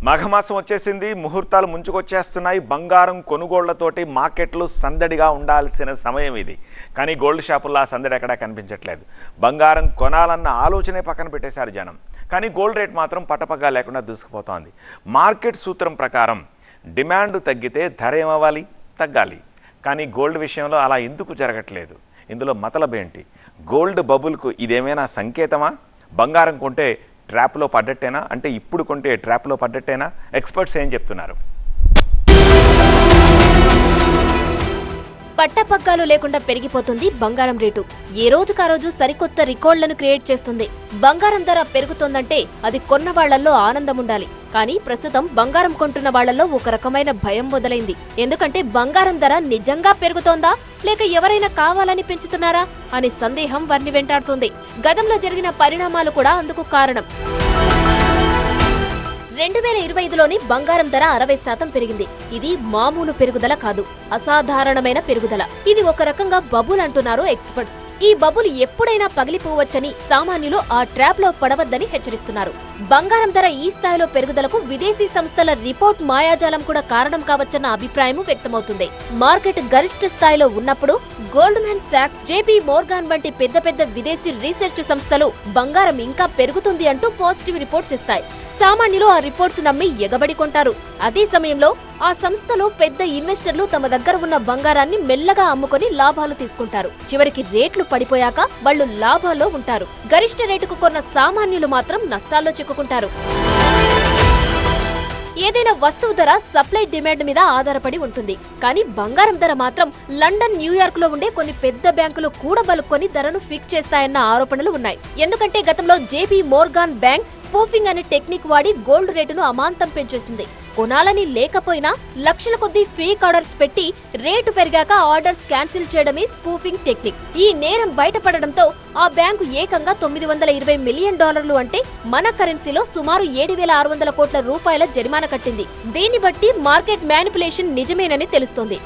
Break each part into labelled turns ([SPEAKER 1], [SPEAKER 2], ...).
[SPEAKER 1] మాఘమాసం వచ్చేసింది, ముహూర్తాలు ముంచుకొచ్చేస్తున్నాయి. బంగారం కొనుగోళ్లతోటి మార్కెట్లు సందడిగా ఉండాల్సిన సమయం ఇది. కానీ గోల్డ్ షాపుల్లో ఆ సందడి ఎక్కడా కనిపించట్లేదు. బంగారం కొనాలన్న ఆలోచనే పక్కన పెట్టేశారు జనం. కానీ గోల్డ్ రేట్ మాత్రం పట్టపగ్గా లేకుండా దూసుకుపోతోంది. మార్కెట్ సూత్రం ప్రకారం డిమాండ్ తగ్గితే ధర ఏమవ్వాలి? తగ్గాలి. కానీ గోల్డ్ విషయంలో అలా ఎందుకు జరగట్లేదు? ఇందులో మతలబేంటి? గోల్డ్ బబుల్కు ఇదేమైనా సంకేతమా? బంగారం కొంటే ట్రాప్లో పడ్డట్టేనా? అంటే ఇప్పుడు కొంటే ట్రాప్లో పడ్డట్టేనా? ఎక్స్పర్ట్స్ ఏం చెప్తున్నారు?
[SPEAKER 2] పట్టపగ్గాలు లేకుండా పెరిగిపోతుంది బంగారం రేటు. ఏ రోజుకా రోజు సరికొత్త రికార్డులను క్రియేట్ చేస్తుంది. బంగారం ధర పెరుగుతోందంటే అది కొన్న వాళ్లల్లో ఆనందం ఉండాలి. కానీ ప్రస్తుతం బంగారం కొంటున్న వాళ్లలో ఒక రకమైన భయం మొదలైంది. ఎందుకంటే బంగారం ధర నిజంగా పెరుగుతోందా లేక ఎవరైనా కావాలని పెంచుతున్నారా అనే సందేహం వారిని వెంటాడుతుంది. గతంలో జరిగిన పరిణామాలు కూడా అందుకు కారణం. 2025లోని బంగారం ధర 60% పెరిగింది. ఇది మామూలు పెరుగుదల కాదు, అసాధారణమైన పెరుగుదల. ఇది ఒక రకంగా బబుల్ అంటున్నారు ఎక్స్పర్ట్స్. ఈ బబుల్ ఎప్పుడైనా పగిలిపోవచ్చని సామాన్యులు ఆ ట్రాప్ లో పడవద్దని హెచ్చరిస్తున్నారు. బంగారం ధర ఈ స్థాయిలో పెరుగుదలకు విదేశీ సంస్థల రిపోర్ట్ మాయాజాలం కూడా కారణం కావచ్చన్న అభిప్రాయం వ్యక్తమవుతుంది. మార్కెట్ గరిష్ట స్థాయిలో ఉన్నప్పుడు గోల్డ్మాన్ సాక్స్, జేపీ మోర్గాన్ వంటి పెద్ద పెద్ద విదేశీ రీసెర్చ్ సంస్థలు బంగారం ఇంకా పెరుగుతుంది అంటూ పాజిటివ్ రిపోర్ట్స్ ఇస్తాయి. సామాన్యులు ఆ రిపోర్ట్స్ నమ్మి ఎగబడి కొంటారు. అదే సమయంలో ఆ సంస్థలో పెద్ద ఇన్వెస్టర్లు తమ దగ్గర ఉన్న బంగారాన్ని మెల్లగా అమ్ముకొని లాభాలు తీసుకుంటారు. చివరికి రేట్లు పడిపోయాక వాళ్లు లాభాల్లో ఉంటారు. గరిష్ట రేటుకు కొన్న సామాన్యులు మాత్రం నష్టాల్లో చిక్కుకుంటారు. ఏదైనా వస్తువు ధర సప్లై డిమాండ్ మీద ఆధారపడి ఉంటుంది. కానీ బంగారం ధర మాత్రం లండన్, న్యూయార్క్ లో ఉండే కొన్ని పెద్ద బ్యాంకులు కూడబలుకొని ధరను ఫిక్స్ చేస్తాయన్న ఆరోపణలు ఉన్నాయి. ఎందుకంటే గతంలో జేపీ మోర్గాన్ బ్యాంక్ స్పూఫింగ్ అనే టెక్నిక్ వాడి గోల్డ్ రేటును అమాంతం పెంచేసింది. కొనాలని లేకపోయినా లక్షల కొద్దీ ఫేక్ ఆర్డర్స్ పెట్టి రేటు పెరిగాక ఆర్డర్స్ క్యాన్సిల్ చేయడమే స్పూఫింగ్ టెక్నిక్. ఈ నేరం బయటపడడంతో ఆ బ్యాంకు ఏకంగా $920 మిలియన్ అంటే మన కరెన్సీలో సుమారు 7,600 కోట్ల రూపాయల జరిమానా కట్టింది. దీన్ని బట్టి మార్కెట్ మ్యానిపులేషన్ నిజమేనని తెలుస్తోంది.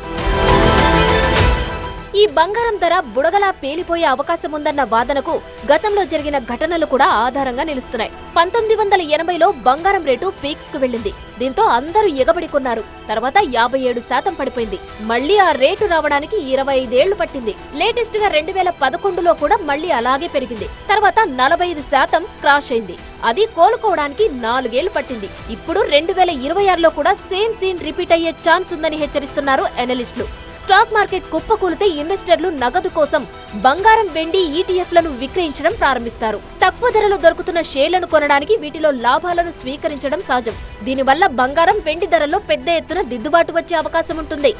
[SPEAKER 2] ఈ బంగారం ధర బుడగలా పేలిపోయే అవకాశం ఉందన్న వాదనకు గతంలో జరిగిన ఘటనలు కూడా ఆధారంగా నిలుస్తున్నాయి. 1980లో బంగారం రేటు పీక్స్ కు వెళ్లింది. దీంతో అందరూ ఎగబడి కొన్నారు. తర్వాత 57% పడిపోయింది. మళ్లీ ఆ రేటు రావడానికి 25 ఏళ్లు పట్టింది. లేటెస్ట్ గా 2011లో కూడా మళ్లీ అలాగే పెరిగింది. తర్వాత 45% క్రాష్ అయింది. అది కోలుకోవడానికి 4 ఏళ్లు పట్టింది. ఇప్పుడు 2026లో కూడా సేమ్ సీన్ రిపీట్ అయ్యే ఛాన్స్ ఉందని హెచ్చరిస్తున్నారు ఎనలిస్టులు. స్టాక్ మార్కెట్ కుప్పకూలితే ఇన్వెస్టర్లు నగదు కోసం బంగారం, వెండి ఈటీఎఫ్లను విక్రయించడం ప్రారంభిస్తారు. తక్కువ ధరలో దొరుకుతున్న షేర్లను కొనడానికి వీటిలో లాభాలను స్వీకరించడం సహజం. దీనివల్ల బంగారం, వెండి ధరల్లో పెద్ద ఎత్తున దిద్దుబాటు వచ్చే అవకాశం ఉంటుంది.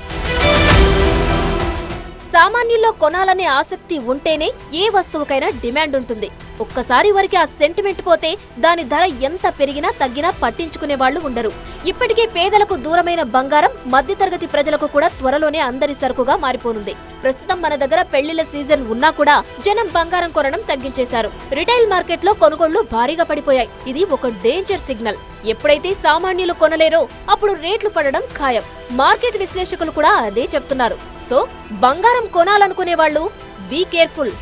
[SPEAKER 2] సామాన్యుల్లో కొనాలనే ఆసక్తి ఉంటేనే ఏ వస్తువుకైనా డిమాండ్ ఉంటుంది. ఒక్కసారి వారికి ఆ సెంటిమెంట్ పోతే దాని ధర ఎంత పెరిగినా తగ్గినా పట్టించుకునే వాళ్లు ఉండరు. ఇప్పటికే పేదలకు దూరమైన బంగారం మధ్యతరగతి ప్రజలకు కూడా త్వరలోనే అందరి సరుకుగా మారిపోనుంది. ప్రస్తుతం మన దగ్గర పెళ్లిళ్ల సీజన్ ఉన్నా కూడా జనం బంగారం కొనడం తగ్గించేశారు. రిటైల్ మార్కెట్ లో కొనుగోళ్లు భారీగా పడిపోయాయి. ఇది ఒక డేంజర్ సిగ్నల్. ఎప్పుడైతే సామాన్యులు కొనలేరో అప్పుడు రేట్లు పడడం ఖాయం. మార్కెట్ విశ్లేషకులు కూడా అదే చెప్తున్నారు. సో బంగారం కొనాలనుకునే వాళ్ళు బీ కేర్ఫుల్.